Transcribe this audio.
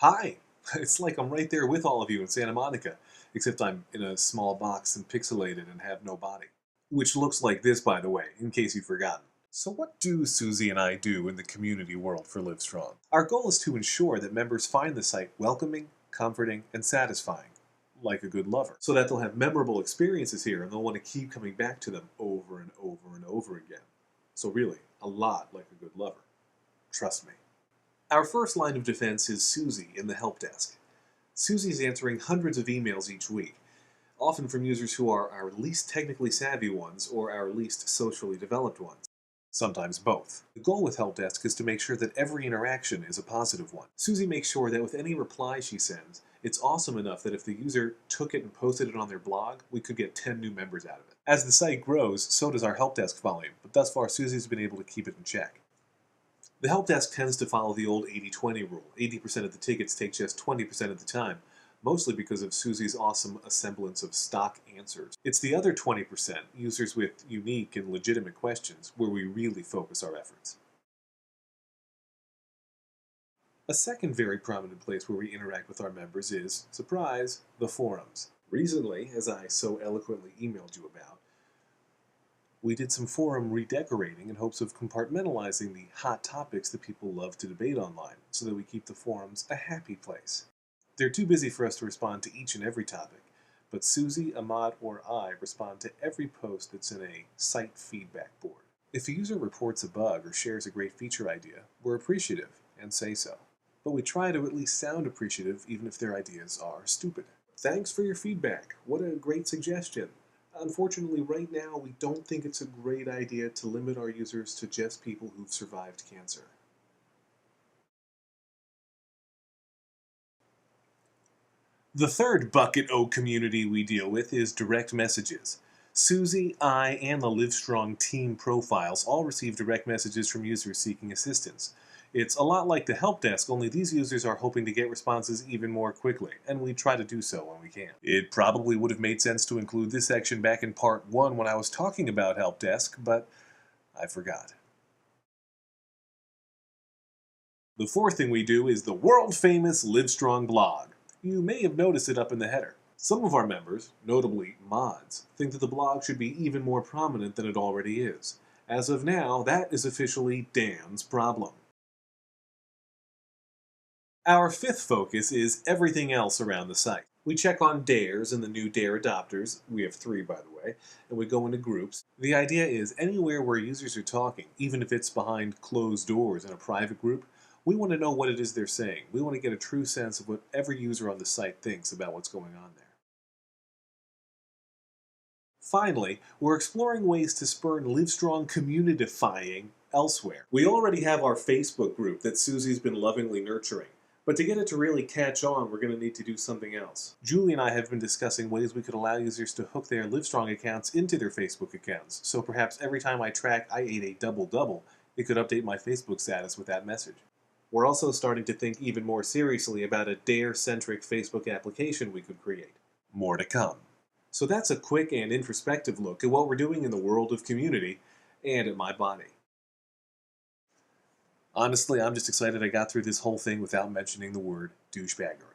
Hi! It's like I'm right there with all of you in Santa Monica, except I'm in a small box and pixelated and have no body. Which looks like this, by the way, in case you've forgotten. So what do Susie and I do in the community world for Livestrong? Our goal is to ensure that members find the site welcoming, comforting, and satisfying, like a good lover, so that they'll have memorable experiences here and they'll want to keep coming back to them over and over and over again. So really, a lot like a good lover. Trust me. Our first line of defense is Susie in the help desk. Susie's answering hundreds of emails each week, often from users who are our least technically savvy ones or our least socially developed ones. Sometimes both. The goal with Help Desk is to make sure that every interaction is a positive one. Susie makes sure that with any reply she sends, it's awesome enough that if the user took it and posted it on their blog, we could get 10 new members out of it. As the site grows, so does our Help Desk volume, but thus far Susie's been able to keep it in check. The help desk tends to follow the old 80-20 rule. 80% of the tickets take just 20% of the time, mostly because of Susie's awesome assemblance of stock answers. It's the other 20%, users with unique and legitimate questions, where we really focus our efforts. A second very prominent place where we interact with our members is, surprise, the forums. Recently, as I so eloquently emailed you about, we did some forum redecorating in hopes of compartmentalizing the hot topics that people love to debate online, so that we keep the forums a happy place. They're too busy for us to respond to each and every topic, but Susie, Ahmad, or I respond to every post that's in a site feedback board. If a user reports a bug or shares a great feature idea, we're appreciative and say so. But we try to at least sound appreciative even if their ideas are stupid. Thanks for your feedback. What a great suggestion. Unfortunately, right now, we don't think it's a great idea to limit our users to just people who've survived cancer. The third bucket O community we deal with is direct messages. Susie, I, and the Livestrong team profiles all receive direct messages from users seeking assistance. It's a lot like the help desk, only these users are hoping to get responses even more quickly, and we try to do so when we can. It probably would have made sense to include this section back in part 1 when I was talking about help desk, but I forgot. The fourth thing we do is the world-famous Livestrong blog. You may have noticed it up in the header. Some of our members, notably mods, think that the blog should be even more prominent than it already is. As of now, that is officially Dan's problem. Our fifth focus is everything else around the site. We check on dares and the new dare adopters, we have 3 by the way, and we go into groups. The idea is anywhere where users are talking, even if it's behind closed doors in a private group, we want to know what it is they're saying. We want to get a true sense of what every user on the site thinks about what's going on there. Finally, we're exploring ways to spurn Livestrong community-fying elsewhere. We already have our Facebook group that Susie's been lovingly nurturing. But to get it to really catch on, we're going to need to do something else. Julie and I have been discussing ways we could allow users to hook their Livestrong accounts into their Facebook accounts, so perhaps every time I track I ate a double-double, it could update my Facebook status with that message. We're also starting to think even more seriously about a dare-centric Facebook application we could create. More to come. So that's a quick and introspective look at what we're doing in the world of community and at my body. Honestly, I'm just excited I got through this whole thing without mentioning the word douchebaggery.